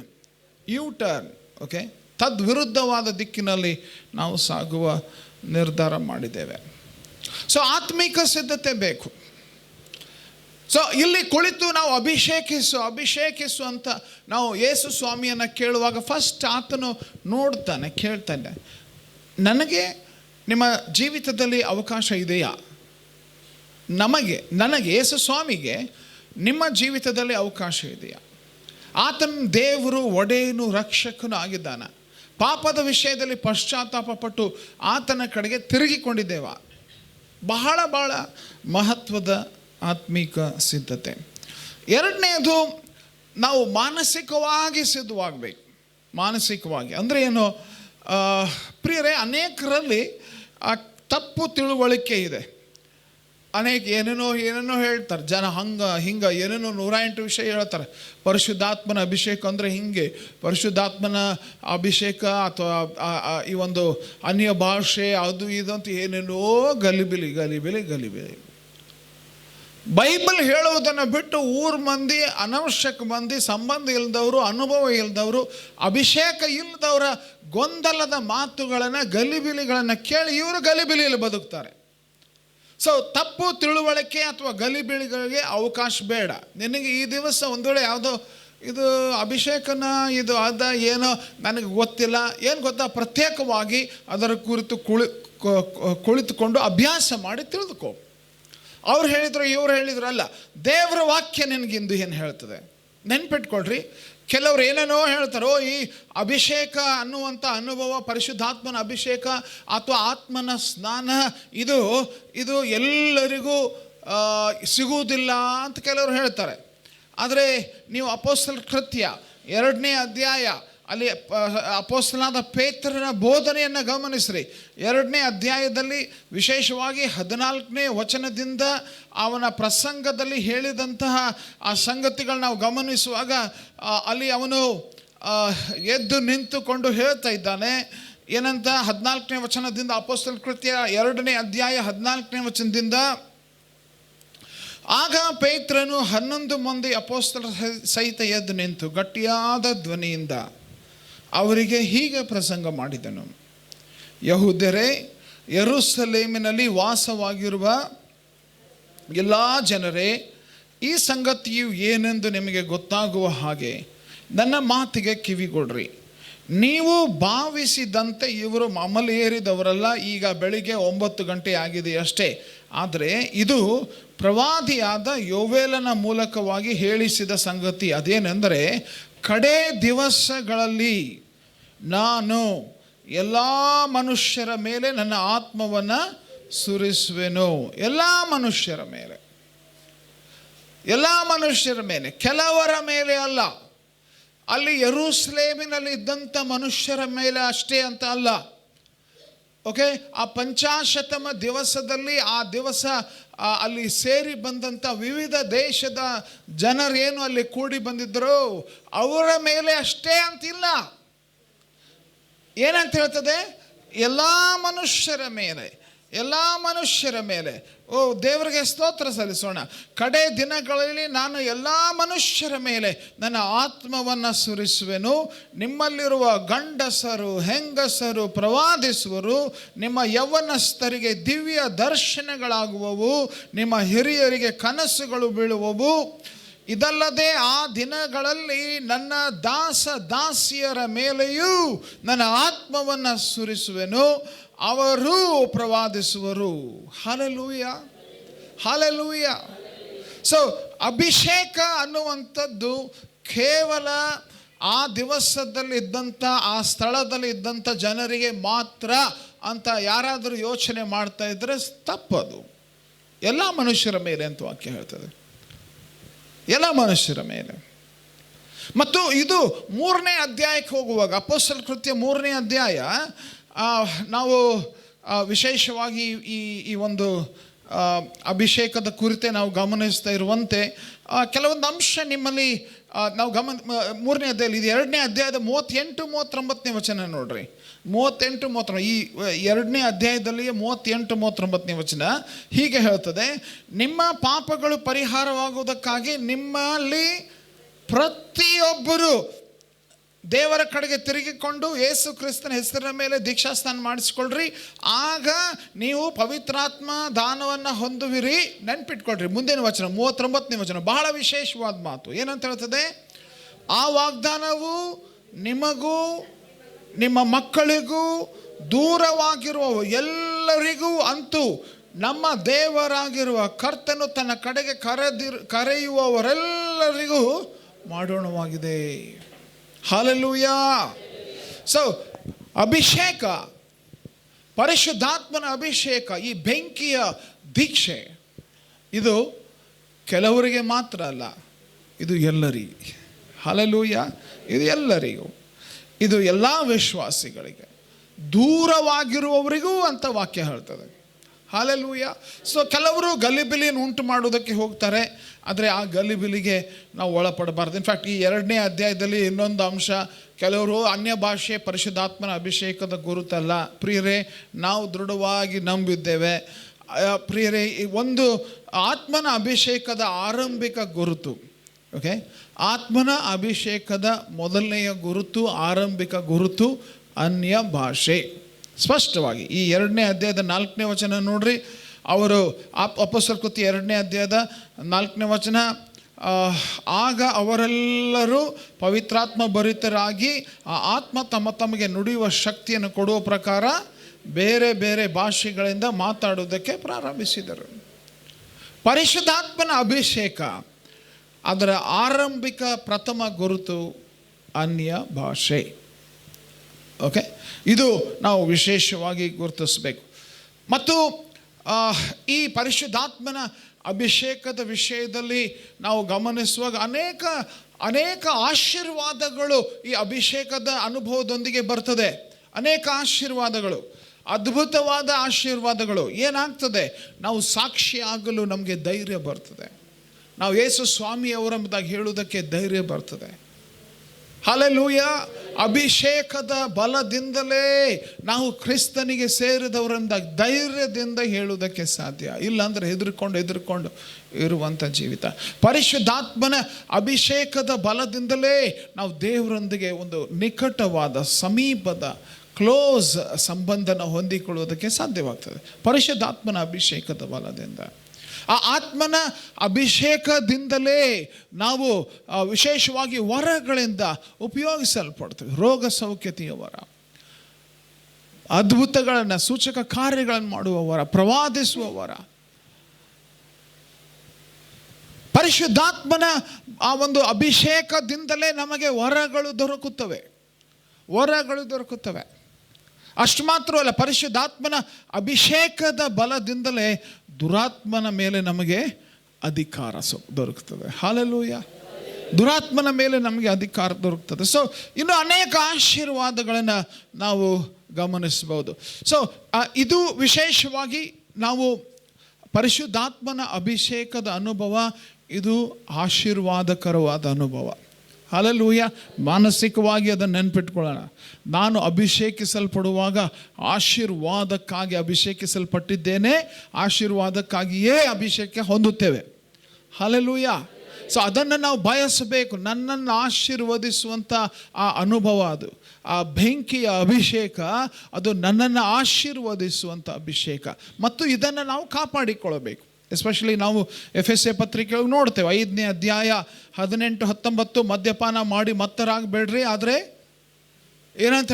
ಓಕೆ, ತದ್ವಿರುದ್ಧವಾದ ದಿಕ್ಕಿನಲ್ಲಿ ನಾವು ಸಾಗುವ ನಿರ್ಧಾರ ಮಾಡಿದ್ದೇವೆ. ಸೊ ಆತ್ಮಿಕ ಸಿದ್ಧತೆ ಬೇಕು. ಸೊ ಇಲ್ಲಿ ಕುಳಿತು ನಾವು ಅಭಿಷೇಕಿಸು ಅಂತ ನಾವು ಯೇಸು ಸ್ವಾಮಿಯನ್ನು ಕೇಳುವಾಗ ಫಸ್ಟ್ ಆತನು ನೋಡ್ತಾನೆ, ಕೇಳ್ತಾನೆ, ನನಗೆ ನಿಮ್ಮ ಜೀವಿತದಲ್ಲಿ ಅವಕಾಶ ಇದೆಯಾ? ನನಗೆ ಯೇಸು ಸ್ವಾಮಿಗೆ ನಿಮ್ಮ ಜೀವಿತದಲ್ಲಿ ಅವಕಾಶ ಇದೆಯಾ? ಆತನ ದೇವರು, ಒಡೆಯನು, ರಕ್ಷಕನು ಆಗಿದ್ದಾನೆ. ಪಾಪದ ವಿಷಯದಲ್ಲಿ ಪಶ್ಚಾತ್ತಾಪ ಪಟ್ಟು ಆತನ ಕಡೆಗೆ ತಿರುಗಿಕೊಂಡಿದ್ದೇವ. ಬಹಳ ಮಹತ್ವದ ಆತ್ಮಿಕ ಸಿದ್ಧತೆ. ಎರಡನೇದು, ನಾವು ಮಾನಸಿಕವಾಗಿ ಸಿದ್ಧವಾಗಬೇಕು. ಮಾನಸಿಕವಾಗಿ ಅಂದರೆ ಏನು ಪ್ರಿಯರೇ? ಅನೇಕರಲ್ಲಿ ತಪ್ಪು ತಿಳುವಳಿಕೆ ಇದೆ. ಏನೇನೋ ಹೇಳ್ತಾರೆ ಜನ, ಹಿಂಗೆ ಏನೇನೋ 108 ವಿಷಯ ಹೇಳ್ತಾರೆ. ಪರಿಶುದ್ಧಾತ್ಮನ ಅಭಿಷೇಕ ಅಂದರೆ ಹಿಂಗೆ, ಪರಿಶುದ್ಧಾತ್ಮನ ಅಭಿಷೇಕ ಅಥವಾ ಈ ಒಂದು ಅನ್ಯ ಭಾಷೆ ಅದು ಇದು ಅಂತ ಏನೇನೋ ಗಲಿಬಿಲಿ. ಬೈಬಲ್ ಹೇಳುವುದನ್ನು ಬಿಟ್ಟು ಊರ ಮಂದಿ, ಅನವಶ್ಯಕ ಮಂದಿ, ಸಂಬಂಧ ಇಲ್ಲದವರು, ಅನುಭವ ಇಲ್ಲದವರು, ಅಭಿಷೇಕ ಇಲ್ಲದವರ ಗೊಂದಲದ ಮಾತುಗಳನ್ನು, ಗಲಿಬಿಲಿಗಳನ್ನು ಕೇಳಿ ಇವರು ಗಲಿಬಿಲಿಯಲ್ಲಿ ಬದುಕ್ತಾರೆ. ಸೊ ತಪ್ಪು ತಿಳುವಳಿಕೆ ಅಥವಾ ಗಲಿಬಿಲಿಗಳಿಗೆ ಅವಕಾಶ ಬೇಡ. ನಿನಗೆ ಈ ದಿವಸ ಒಂದು ವೇಳೆ ಯಾವುದೋ ಇದು ಅಭಿಷೇಕನ ಇದು ಅದ ಏನೋ ನನಗೆ ಗೊತ್ತಿಲ್ಲ, ಏನು ಗೊತ್ತಾ, ಪ್ರತ್ಯೇಕವಾಗಿ ಅದರ ಕುರಿತು ಕುಳಿತುಕೊಂಡು ಅಭ್ಯಾಸ ಮಾಡಿ ತಿಳಿದುಕೋ. ಅವ್ರು ಹೇಳಿದ್ರು ಇವ್ರು ಹೇಳಿದ್ರು ಅಲ್ಲ, ದೇವರ ವಾಕ್ಯ ನಿನಗಿಂದು ಏನು ಹೇಳ್ತದೆ ನೆನ್ಪಿಟ್ಕೊಳ್ರಿ. ಕೆಲವರು ಏನೇನೋ ಹೇಳ್ತಾರೋ, ಈ ಅಭಿಷೇಕ ಅನ್ನುವಂಥ ಅನುಭವ, ಪರಿಶುದ್ಧಾತ್ಮನ ಅಭಿಷೇಕ ಅಥವಾ ಆತ್ಮನ ಸ್ನಾನ ಇದು ಎಲ್ಲರಿಗೂ ಸಿಗುವುದಿಲ್ಲ ಅಂತ ಕೆಲವರು ಹೇಳ್ತಾರೆ. ಆದರೆ ನೀವು ಅಪೊಸ್ತಲರ ಕೃತ್ಯ 2ನೇ ಅಧ್ಯಾಯ ಅಲ್ಲಿ ಅಪೊಸ್ತಲನಾದ ಪೇತ್ರನ ಬೋಧನೆಯನ್ನು ಗಮನಿಸ್ರಿ. 2ನೇ ಅಧ್ಯಾಯದಲ್ಲಿ ವಿಶೇಷವಾಗಿ 14ನೇ ವಚನದಿಂದ ಅವನ ಪ್ರಸಂಗದಲ್ಲಿ ಹೇಳಿದಂತಹ ಆ ಸಂಗತಿಗಳು ನಾವು ಗಮನಿಸುವಾಗ ಅಲ್ಲಿ ಅವನು ಎದ್ದು ನಿಂತುಕೊಂಡು ಹೇಳ್ತಾ ಇದ್ದಾನೆ. ಏನಂತ? 14ನೇ ವಚನದಿಂದ, ಅಪೊಸ್ತಲರ ಕೃತ್ಯ 2ನೇ ಅಧ್ಯಾಯ 14ನೇ ವಚನದಿಂದ, ಆಗ ಪೇತ್ರನು 11 ಮಂದಿ ಅಪೊಸ್ತಲರ ಸಹಿತ ಎದ್ದು ನಿಂತು ಗಟ್ಟಿಯಾದ ಧ್ವನಿಯಿಂದ ಅವರಿಗೆ ಹೀಗೆ ಪ್ರಸಂಗ ಮಾಡಿದನು. ಯಹೂದ್ಯರೇ, ಯೆರೂಸಲೇಮಿನಲ್ಲಿ ವಾಸವಾಗಿರುವ ಎಲ್ಲ ಜನರೇ, ಈ ಸಂಗತಿಯು ಏನೆಂದು ನಿಮಗೆ ಗೊತ್ತಾಗುವ ಹಾಗೆ ನನ್ನ ಮಾತಿಗೆ ಕಿವಿಗೊಡ್ರಿ. ನೀವು ಭಾವಿಸಿದಂತೆ ಇವರು ಅಮಲೇರಿದವರಲ್ಲ. ಈಗ ಬೆಳಿಗ್ಗೆ 9 ಗಂಟೆ ಆಗಿದೆ ಅಷ್ಟೇ. ಆದರೆ ಇದು ಪ್ರವಾದಿಯಾದ ಯೋವೇಲನ ಮೂಲಕವಾಗಿ ಹೇಳಿಸಿದ ಸಂಗತಿ. ಅದೇನೆಂದರೆ, ಕಡೆ ದಿವಸಗಳಲ್ಲಿ ನಾನು ಎಲ್ಲ ಮನುಷ್ಯರ ಮೇಲೆ ನನ್ನ ಆತ್ಮವನ್ನು ಸುರಿಸುವೆನು. ಎಲ್ಲ ಮನುಷ್ಯರ ಮೇಲೆ, ಕೆಲವರ ಮೇಲೆ ಅಲ್ಲ. ಅಲ್ಲಿ ಯೆರೂಸಲೇಮಿನಲ್ಲಿ ಇದ್ದಂಥ ಮನುಷ್ಯರ ಮೇಲೆ ಅಷ್ಟೇ ಅಂತ ಅಲ್ಲ. ಓಕೆ, ಆ ಪಂಚಾಶತಮ ದಿವಸದಲ್ಲಿ ಆ ದಿವಸ ಅಲ್ಲಿ ಸೇರಿ ಬಂದಂಥ ವಿವಿಧ ದೇಶದ ಜನರೇನು ಅಲ್ಲಿ ಕೂಡಿ ಬಂದಿದ್ದರು ಅವರ ಮೇಲೆ ಅಷ್ಟೇ ಅಂತಿಲ್ಲ. ಏನಂತ ಹೇಳ್ತದೆ? ಎಲ್ಲ ಮನುಷ್ಯರ ಮೇಲೆ. ಎಲ್ಲ ಮನುಷ್ಯರ ಮೇಲೆ. ಓ ದೇವರಿಗೆ ಸ್ತೋತ್ರ ಸಲ್ಲಿಸೋಣ. ಕಡೆ ದಿನಗಳಲ್ಲಿ ನಾನು ಎಲ್ಲ ಮನುಷ್ಯರ ಮೇಲೆ ನನ್ನ ಆತ್ಮವನ್ನು ಸುರಿಸುವೆನು. ನಿಮ್ಮಲ್ಲಿರುವ ಗಂಡಸರು ಹೆಂಗಸರು ಪ್ರವಾದಿಸುವರು, ನಿಮ್ಮ ಯೌವನಸ್ಥರಿಗೆ ದಿವ್ಯ ದರ್ಶನಗಳಾಗುವವು, ನಿಮ್ಮ ಹಿರಿಯರಿಗೆ ಕನಸುಗಳು ಬೀಳುವವು. ಇದಲ್ಲದೆ ಆ ದಿನಗಳಲ್ಲಿ ನನ್ನ ದಾಸ ದಾಸಿಯರ ಮೇಲೆಯೂ ನನ್ನ ಆತ್ಮವನ್ನು ಸುರಿಸುವೆನು, ಅವರು ಪ್ರವಾದಿಸುವರು. Hallelujah, hallelujah. ಸೊ ಅಭಿಷೇಕ ಅನ್ನುವಂಥದ್ದು ಕೇವಲ ಆ ದಿವಸದಲ್ಲಿ ಇದ್ದಂಥ ಆ ಸ್ಥಳದಲ್ಲಿ ಇದ್ದಂಥ ಜನರಿಗೆ ಮಾತ್ರ ಅಂತ ಯಾರಾದರೂ ಯೋಚನೆ ಮಾಡ್ತಾ ಇದ್ದರೆ ತಪ್ಪದು. ಎಲ್ಲ ಮನುಷ್ಯರ ಮೇಲೆ ಅಂತ ವಾಕ್ಯ ಹೇಳ್ತದೆ, ಎಲ್ಲ ಮನುಷ್ಯರ ಮೇಲೆ. ಮತ್ತು ಇದು 3ನೇ ಅಧ್ಯಾಯಕ್ಕೆ ಹೋಗುವಾಗ, ಅಪೊಸ್ತಲರ ಕೃತ್ಯ 3ನೇ ಅಧ್ಯಾಯ, ನಾವು ವಿಶೇಷವಾಗಿ ಈ ಒಂದು ಅಭಿಷೇಕದ ಕುರಿತೆ ನಾವು ಗಮನಿಸ್ತಾ ಇರುವಂತೆ ಕೆಲವೊಂದು ಅಂಶ ನಿಮ್ಮಲ್ಲಿ ನಾವು 3ನೇ ಅಧ್ಯಾಯ, ಇದು 2ನೇ ಅಧ್ಯಾಯದ 38-39ನೇ ವಚನ ನೋಡ್ರಿ. 38-39 ಈ 2ನೇ ಅಧ್ಯಾಯದಲ್ಲಿ 38-39ನೇ ವಚನ ಹೀಗೆ ಹೇಳ್ತದೆ: ನಿಮ್ಮ ಪಾಪಗಳು ಪರಿಹಾರವಾಗುವುದಕ್ಕಾಗಿ ನಿಮ್ಮಲ್ಲಿ ಪ್ರತಿಯೊಬ್ಬರು ದೇವರ ಕಡೆಗೆ ತಿರುಗಿಕೊಂಡು ಯೇಸು ಕ್ರಿಸ್ತನ ಹೆಸರಿನ ಮೇಲೆ ದೀಕ್ಷಾಸ್ನಾನ ಮಾಡಿಸ್ಕೊಳ್ರಿ, ಆಗ ನೀವು ಪವಿತ್ರಾತ್ಮ ದಾನವನ್ನು ಹೊಂದುವಿರಿ. ನೆನ್ಪಿಟ್ಕೊಳ್ರಿ. ಮುಂದಿನ ವಚನ 39ನೇ ವಚನ ಬಹಳ ವಿಶೇಷವಾದ ಮಾತು. ಏನಂತ ಹೇಳ್ತದೆ? ಆ ವಾಗ್ದಾನವು ನಿಮಗೂ ನಿಮ್ಮ ಮಕ್ಕಳಿಗೂ ದೂರವಾಗಿರುವ ಎಲ್ಲರಿಗೂ ಅಂತೂ ನಮ್ಮ ದೇವರಾಗಿರುವ ಕರ್ತನು ತನ್ನ ಕಡೆಗೆ ಕರೆಯುವವರೆಲ್ಲರಿಗೂ ಮಾಡೋಣವಾಗಿದೆ. ಹಲ್ಲೆಲೂಯಾ. ಸೊ ಅಭಿಷೇಕ, ಪರಿಶುದ್ಧಾತ್ಮನ ಅಭಿಷೇಕ, ಈ ಬೆಂಕಿಯ ದೀಕ್ಷೆ, ಇದು ಕೆಲವರಿಗೆ ಮಾತ್ರ ಅಲ್ಲ, ಇದು ಎಲ್ಲರಿಗೂ. ಹಲ್ಲೆಲೂಯಾ. ಇದು ಎಲ್ಲರಿಗೂ, ಇದು ಎಲ್ಲ ವಿಶ್ವಾಸಿಗಳಿಗೆ, ದೂರವಾಗಿರುವವರಿಗೂ ಅಂತ ವಾಕ್ಯ ಹೇಳ್ತದೆ. ಹಲ್ಲೆಲೂಯಾ. ಸೊ ಕೆಲವರು ಗಲಿಬಿಲಿಯನ್ನು ಉಂಟು ಮಾಡೋದಕ್ಕೆ ಹೋಗ್ತಾರೆ, ಆದರೆ ಆ ಗಲಿಬಿಲಿಗೆ ನಾವು ಒಳಪಡಬಾರ್ದು. ಇನ್ಫ್ಯಾಕ್ಟ್ ಈ 2ನೇ ಅಧ್ಯಾಯದಲ್ಲಿ ಇನ್ನೊಂದು ಅಂಶ, ಕೆಲವರು ಅನ್ಯ ಭಾಷೆ ಪರಿಶುದ್ಧಾತ್ಮನ ಅಭಿಷೇಕದ ಗುರುತಲ್ಲ. ಪ್ರಿಯರೇ, ನಾವು ದೃಢವಾಗಿ ನಂಬಿದ್ದೇವೆ. ಪ್ರಿಯರೇ, ಒಂದು ಆತ್ಮನ ಅಭಿಷೇಕದ ಆರಂಭಿಕ ಗುರುತು, ಓಕೆ, ಆತ್ಮನ ಅಭಿಷೇಕದ ಮೊದಲನೆಯ ಗುರುತು, ಆರಂಭಿಕ ಗುರುತು ಅನ್ಯ ಭಾಷೆ. ಸ್ಪಷ್ಟವಾಗಿ ಈ 2ನೇ ಅಧ್ಯಾಯದ 4ನೇ ವಚನ ನೋಡ್ರಿ. ಅವರು ಅಪೊಸ್ತಲರ ಕೃತ್ಯ 2ನೇ ಅಧ್ಯಾಯದ 4ನೇ ವಚನ, ಆಗ ಅವರೆಲ್ಲರೂ ಪವಿತ್ರಾತ್ಮ ಭರಿತರಾಗಿ ಆ ಆತ್ಮ ತಮಗೆ ನುಡಿಯುವ ಶಕ್ತಿಯನ್ನು ಕೊಡುವ ಪ್ರಕಾರ ಬೇರೆ ಬೇರೆ ಭಾಷೆಗಳಿಂದ ಮಾತಾಡುವುದಕ್ಕೆ ಪ್ರಾರಂಭಿಸಿದರು. ಪರಿಶುದ್ಧಾತ್ಮನ ಅಭಿಷೇಕ, ಅದರ ಆರಂಭಿಕ ಪ್ರಥಮ ಗುರುತು ಅನ್ಯ ಭಾಷೆ. ಓಕೆ, ಇದು ನಾವು ವಿಶೇಷವಾಗಿ ಗುರುತಿಸಬೇಕು. ಮತ್ತು ಈ ಪರಿಶುದ್ಧಾತ್ಮನ ಅಭಿಷೇಕದ ವಿಷಯದಲ್ಲಿ ನಾವು ಗಮನಿಸುವಾಗ ಅನೇಕ ಆಶೀರ್ವಾದಗಳು ಈ ಅಭಿಷೇಕದ ಅನುಭವದೊಂದಿಗೆ ಬರ್ತದೆ. ಅನೇಕ ಆಶೀರ್ವಾದಗಳು, ಅದ್ಭುತವಾದ ಆಶೀರ್ವಾದಗಳು. ಏನಾಗ್ತದೆ? ನಾವು ಸಾಕ್ಷಿ ಆಗಲು ನಮಗೆ ಧೈರ್ಯ ಬರ್ತದೆ. ನಾವು ಯೇಸು ಸ್ವಾಮಿಯವರೆಂಬುದಾಗಿ ಹೇಳುವುದಕ್ಕೆ ಧೈರ್ಯ ಬರ್ತದೆ. ಹಲ್ಲೆಲೂಯಾ. ಅಭಿಷೇಕದ ಬಲದಿಂದಲೇ ನಾವು ಕ್ರಿಸ್ತನಿಗೆ ಸೇರಿದವರೆಂಬುದಾಗಿ ಧೈರ್ಯದಿಂದ ಹೇಳುವುದಕ್ಕೆ ಸಾಧ್ಯ. ಇಲ್ಲಾಂದರೆ ಹೆದರ್ಕೊಂಡು ಇರುವಂಥ ಜೀವಿತ. ಪರಿಶುದ್ಧಾತ್ಮನ ಅಭಿಷೇಕದ ಬಲದಿಂದಲೇ ನಾವು ದೇವರೊಂದಿಗೆ ಒಂದು ನಿಕಟವಾದ, ಸಮೀಪದ, ಕ್ಲೋಸ್ ಸಂಬಂಧನ ಹೊಂದಿಕೊಳ್ಳುವುದಕ್ಕೆ ಸಾಧ್ಯವಾಗ್ತದೆ ಪರಿಶುದ್ಧಾತ್ಮನ ಅಭಿಷೇಕದ ಬಲದಿಂದ. ಆ ಆತ್ಮನ ಅಭಿಷೇಕದಿಂದಲೇ ನಾವು ವಿಶೇಷವಾಗಿ ವರಗಳಿಂದ ಉಪಯೋಗಿಸಲ್ಪಡ್ತೇವೆ. ರೋಗ ಸೌಖ್ಯತೆಯ ವರ, ಅದ್ಭುತಗಳನ್ನು, ಸೂಚಕ ಕಾರ್ಯಗಳನ್ನು ಮಾಡುವ ವರ, ಪ್ರವಾದಿಸುವ ವರ. ಪರಿಶುದ್ಧಾತ್ಮನ ಆ ಒಂದು ಅಭಿಷೇಕದಿಂದಲೇ ನಮಗೆ ವರಗಳು ದೊರಕುತ್ತವೆ. ಅಷ್ಟು ಮಾತ್ರ ಅಲ್ಲ, ಪರಿಶುದ್ಧಾತ್ಮನ ಅಭಿಷೇಕದ ಬಲದಿಂದಲೇ ದುರಾತ್ಮನ ಮೇಲೆ ನಮಗೆ ಅಧಿಕಾರ ದೊರಕುತ್ತದೆ. ಹಲ್ಲೆಲೂಯಾ. ದುರಾತ್ಮನ ಮೇಲೆ ನಮಗೆ ಅಧಿಕಾರ ದೊರಕುತ್ತದೆ. ಸೊ ಇನ್ನು ಅನೇಕ ಆಶೀರ್ವಾದಗಳನ್ನು ನಾವು ಗಮನಿಸಬಹುದು. ಸೊ ಇದು ವಿಶೇಷವಾಗಿ ನಾವು ಪರಿಶುದ್ಧಾತ್ಮನ ಅಭಿಷೇಕದ ಅನುಭವ, ಇದು ಆಶೀರ್ವಾದಕರವಾದ ಅನುಭವ. ಹಲ್ಲೆಲೂಯಾ. ಮಾನಸಿಕವಾಗಿ ಅದನ್ನು ನೆನ್ಪಿಟ್ಕೊಳ್ಳೋಣ. ನಾನು ಅಭಿಷೇಕಿಸಲ್ಪಡುವಾಗ ಆಶೀರ್ವಾದಕ್ಕಾಗಿ ಅಭಿಷೇಕಿಸಲ್ಪಟ್ಟಿದ್ದೇನೆ, ಆಶೀರ್ವಾದಕ್ಕಾಗಿಯೇ ಅಭಿಷೇಕ ಹೊಂದುತ್ತೇವೆ. ಹಲ್ಲೆಲೂಯಾ. ಸೊ ಅದನ್ನು ನಾವು ಬಯಸಬೇಕು. ನನ್ನನ್ನು ಆಶೀರ್ವದಿಸುವಂಥ ಆ ಅನುಭವ, ಅದು ಆ ಬೆಂಕಿಯ ಅಭಿಷೇಕ, ಅದು ನನ್ನನ್ನು ಆಶೀರ್ವದಿಸುವಂಥ ಅಭಿಷೇಕ. ಮತ್ತು ಇದನ್ನು ನಾವು ಕಾಪಾಡಿಕೊಳ್ಳಬೇಕು. ಎಸ್ಪೆಷಲಿ ನಾವು ಎಫೆಸೆ ಪತ್ರಿಕೆಯೊಳಗೆ ನೋಡ್ತೇವೆ, 5ನೇ ಅಧ್ಯಾಯ 18-19, ಮದ್ಯಪಾನ ಮಾಡಿ ಮತ್ತರಾಗಬೇಡ್ರಿ. ಆದರೆ ಏನಂತ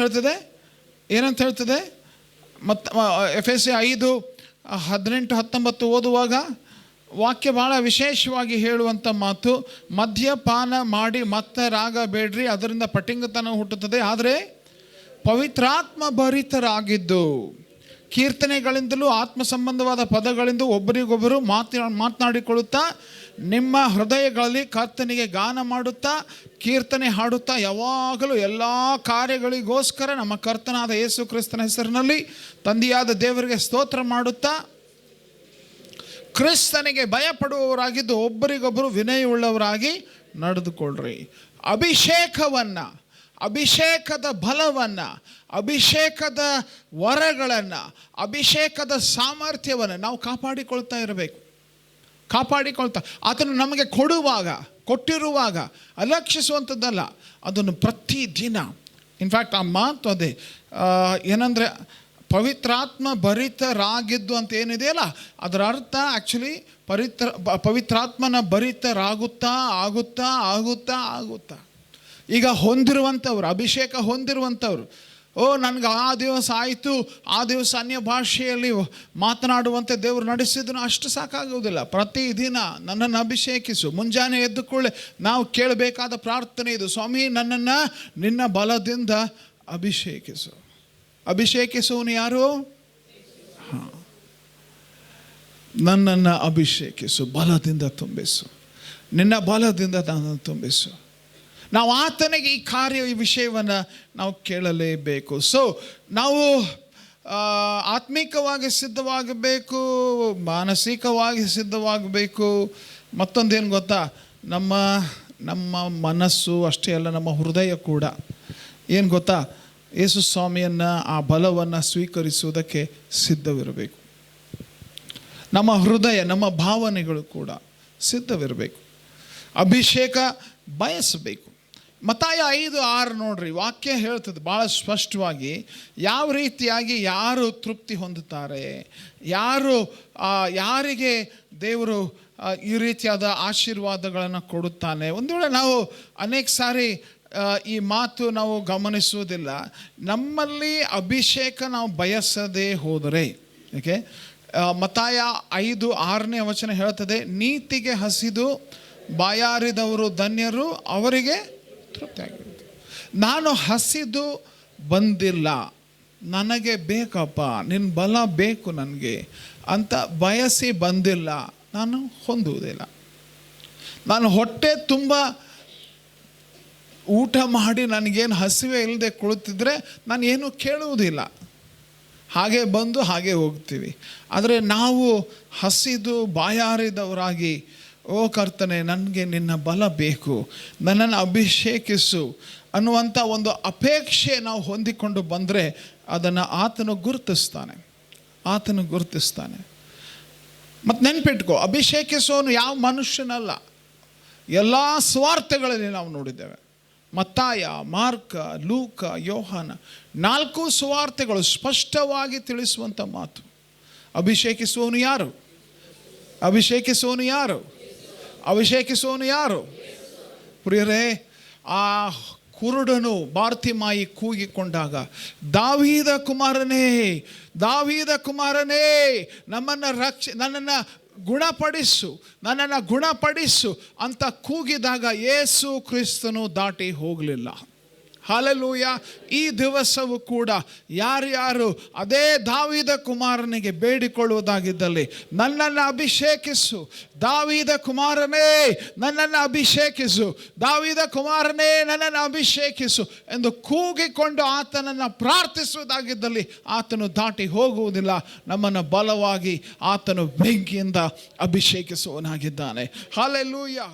ಹೇಳ್ತದೆ ಮತ್ತು ಎಫೆಸೆ 5:18-19 ಓದುವಾಗ ವಾಕ್ಯ ಭಾಳ ವಿಶೇಷವಾಗಿ ಹೇಳುವಂಥ ಮಾತು, ಮದ್ಯಪಾನ ಮಾಡಿ ಮತ್ತರಾಗಬೇಡ್ರಿ, ಅದರಿಂದ ಪಟಿಂಗತನ ಹುಟ್ಟುತ್ತದೆ. ಆದರೆ ಪವಿತ್ರಾತ್ಮ ಭರಿತರಾಗಿದ್ದು ಕೀರ್ತನೆಗಳಿಂದಲೂ ಆತ್ಮ ಸಂಬಂಧವಾದ ಪದಗಳಿಂದ ಒಬ್ಬರಿಗೊಬ್ಬರು ಮಾತನಾಡಿಕೊಳ್ಳುತ್ತಾ ನಿಮ್ಮ ಹೃದಯಗಳಲ್ಲಿ ಕರ್ತನಿಗೆ ಗಾನ ಮಾಡುತ್ತಾ ಕೀರ್ತನೆ ಹಾಡುತ್ತಾ ಯಾವಾಗಲೂ ಎಲ್ಲ ಕಾರ್ಯಗಳಿಗೋಸ್ಕರ ನಮ್ಮ ಕರ್ತನಾದ ಯೇಸು ಕ್ರಿಸ್ತನ ಹೆಸರಿನಲ್ಲಿ ತಂದೆಯಾದ ದೇವರಿಗೆ ಸ್ತೋತ್ರ ಮಾಡುತ್ತಾ ಕ್ರಿಸ್ತನಿಗೆ ಭಯಪಡುವವರಾಗಿದ್ದು ಒಬ್ಬರಿಗೊಬ್ಬರು ವಿನಯವುಳ್ಳವರಾಗಿ ನಡೆದುಕೊಳ್ಳ್ರಿ. ಅಭಿಷೇಕದ ಬಲವನ್ನು, ಅಭಿಷೇಕದ ವರಗಳನ್ನು, ಅಭಿಷೇಕದ ಸಾಮರ್ಥ್ಯವನ್ನು ನಾವು ಕಾಪಾಡಿಕೊಳ್ತಾ ಇರಬೇಕು. ಅದನ್ನು ನಮಗೆ ಕೊಟ್ಟಿರುವಾಗ ಅಲಕ್ಷಿಸುವಂಥದ್ದಲ್ಲ, ಅದನ್ನು ಪ್ರತಿದಿನ. ಇನ್ಫ್ಯಾಕ್ಟ್ ಆ ಮಾತು ಅದೇ ಏನಂದರೆ ಪವಿತ್ರಾತ್ಮ ಭರಿತರಾಗಿದ್ದು ಅಂತ ಏನಿದೆಯಲ್ಲ, ಅದರ ಅರ್ಥ ಆ್ಯಕ್ಚುಲಿ ಪವಿತ್ರಾತ್ಮನ ಭರಿತರಾಗುತ್ತಾ ಆಗುತ್ತಾ ಈಗ ಹೊಂದಿರುವಂಥವ್ರು, ಅಭಿಷೇಕ ಹೊಂದಿರುವಂಥವ್ರು, ನನಗೆ ಆ ದಿವಸ ಆಯಿತು, ಆ ದಿವಸ ಅನ್ಯ ಭಾಷೆಯಲ್ಲಿ ಮಾತನಾಡುವಂತೆ ದೇವರು ನಡೆಸಿದ್ರು, ಅಷ್ಟು ಸಾಕಾಗುವುದಿಲ್ಲ. ಪ್ರತಿದಿನ ನನ್ನನ್ನು ಅಭಿಷೇಕಿಸು. ಮುಂಜಾನೆ ಎದ್ದು ಕೂಡಲೇ ನಾವು ಕೇಳಬೇಕಾದ ಪ್ರಾರ್ಥನೆ ಇದು, ಸ್ವಾಮಿ ನನ್ನನ್ನು ನಿನ್ನ ಬಲದಿಂದ ಅಭಿಷೇಕಿಸು. ಅಭಿಷೇಕಿಸುವನು ಯಾರು? ನನ್ನನ್ನು ಅಭಿಷೇಕಿಸು, ಬಲದಿಂದ ತುಂಬಿಸು, ನಿನ್ನ ಬಲದಿಂದ ನನ್ನನ್ನು ತುಂಬಿಸು. ನಾವು ಆತನಿಗೆ ಈ ವಿಷಯವನ್ನು ನಾವು ಕೇಳಲೇಬೇಕು. ಸೊ ನಾವು ಆತ್ಮಿಕವಾಗಿ ಸಿದ್ಧವಾಗಬೇಕು, ಮಾನಸಿಕವಾಗಿ ಸಿದ್ಧವಾಗಬೇಕು. ಮತ್ತೊಂದೇನು ಗೊತ್ತಾ, ನಮ್ಮ ಮನಸ್ಸು ಅಷ್ಟೇ ಅಲ್ಲ, ನಮ್ಮ ಹೃದಯ ಕೂಡ ಏನು ಗೊತ್ತಾ, ಯೇಸು ಸ್ವಾಮಿಯನ್ನು, ಆ ಬಲವನ್ನು ಸ್ವೀಕರಿಸುವುದಕ್ಕೆ ಸಿದ್ಧವಿರಬೇಕು. ನಮ್ಮ ಹೃದಯ, ನಮ್ಮ ಭಾವನೆಗಳು ಕೂಡ ಸಿದ್ಧವಿರಬೇಕು. ಅಭಿಷೇಕ ಬಯಸಬೇಕು. ಮತ್ತಾಯ 5:6 ನೋಡ್ರಿ, ವಾಕ್ಯ ಹೇಳ್ತದೆ ಭಾಳ ಸ್ಪಷ್ಟವಾಗಿ ಯಾವ ರೀತಿಯಾಗಿ ಯಾರು ತೃಪ್ತಿ ಹೊಂದುತ್ತಾರೆ, ಯಾರಿಗೆ ದೇವರು ಈ ರೀತಿಯಾದ ಆಶೀರ್ವಾದಗಳನ್ನು ಕೊಡುತ್ತಾನೆ. ಒಂದು ವೇಳೆ ನಾವು ಅನೇಕ ಸಾರಿ ಈ ಮಾತು ನಾವು ಗಮನಿಸುವುದಿಲ್ಲ. ನಮ್ಮಲ್ಲಿ ಅಭಿಷೇಕ ನಾವು ಬಯಸದೇ ಹೋದರೆ, ಏಕೆ ಮತ್ತಾಯ 5:6ನೇ ವಚನ ಹೇಳ್ತದೆ, ನೀತಿಗೆ ಹಸಿದು ಬಾಯಾರಿದವರು ಧನ್ಯರು, ಅವರಿಗೆ ತೃಪ್ತಿಯಾಗಿರುತ್ತೆ. ನಾನು ಹಸಿದು ಬಂದಿಲ್ಲ, ನನಗೆ ಬೇಕಪ್ಪ, ನಿನ್ನ ಬಲ ಬೇಕು ನನಗೆ ಅಂತ ಬಯಸಿ ಬಂದಿಲ್ಲ, ನಾನು ಹೊಂದುವುದಿಲ್ಲ. ನಾನು ಹೊಟ್ಟೆ ತುಂಬ ಊಟ ಮಾಡಿ ನನಗೇನು ಹಸಿವೆ ಇಲ್ಲದೆ ಕುಳಿತಿದ್ರೆ ನಾನು ಏನೂ ಕೇಳುವುದಿಲ್ಲ, ಹಾಗೆ ಬಂದು ಹಾಗೆ ಹೋಗ್ತೀವಿ. ಆದರೆ ನಾವು ಹಸಿದು ಬಾಯಾರಿದವರಾಗಿ, ಓ ಕರ್ತನೆ ನನಗೆ ನಿನ್ನ ಬಲ ಬೇಕು, ನನ್ನನ್ನು ಅಭಿಷೇಕಿಸು ಅನ್ನುವಂಥ ಒಂದು ಅಪೇಕ್ಷೆ ನಾವು ಹೊಂದಿಕೊಂಡು ಬಂದರೆ ಅದನ್ನು ಆತನು ಗುರುತಿಸ್ತಾನೆ. ಮತ್ತು ನೆನ್ಪಿಟ್ಕೋ, ಅಭಿಷೇಕಿಸೋನು ಯಾವ ಮನುಷ್ಯನಲ್ಲ. ಎಲ್ಲ ಸ್ವಾರ್ಥಗಳಲ್ಲಿ ನಾವು ನೋಡಿದ್ದೇವೆ. ಮತ್ತಾಯ, ಮಾರ್ಕ, ಲೂಕ, ಯೋಹಾನ 4 ಸುವಾರ್ತೆಗಳು ಸ್ಪಷ್ಟವಾಗಿ ತಿಳಿಸುವಂಥ ಮಾತು. ಅಭಿಷೇಕಿಸುವವನು ಯಾರು? ಪ್ರಿಯರೇ, ಆ ಕುರುಡನು ಬಾರ್ತಿಮಾಯಿ ಕೂಗಿಕೊಂಡಾಗ, ದಾವೀದ ಕುಮಾರನೇ ನನ್ನನ್ನು ಗುಣಪಡಿಸು ಅಂತ ಕೂಗಿದಾಗ ಯೇಸು ಕ್ರಿಸ್ತನು ದಾಟಿ ಹೋಗಲಿಲ್ಲ. ಹಲ್ಲೆಲೂಯಾ. ಈ ದಿವಸವೂ ಕೂಡ ಯಾರ್ಯಾರು ಅದೇ ದಾವೀದ ಕುಮಾರನಿಗೆ ಬೇಡಿಕೊಳ್ಳುವುದಾಗಿದ್ದಲ್ಲಿ, ನನ್ನನ್ನು ಅಭಿಷೇಕಿಸು ದಾವೀದ ಕುಮಾರನೇ, ನನ್ನನ್ನು ಅಭಿಷೇಕಿಸು ಎಂದು ಕೂಗಿಕೊಂಡು ಆತನನ್ನು ಪ್ರಾರ್ಥಿಸುವುದಾಗಿದ್ದಲ್ಲಿ ಆತನು ದಾಟಿ ಹೋಗುವುದಿಲ್ಲ. ನಮ್ಮನ್ನು ಬಲವಾಗಿ ಆತನು ಬೆಂಕಿಯಿಂದ ಅಭಿಷೇಕಿಸುವವನಾಗಿದ್ದಾನೆ. ಹಲ್ಲೆಲೂಯಾ.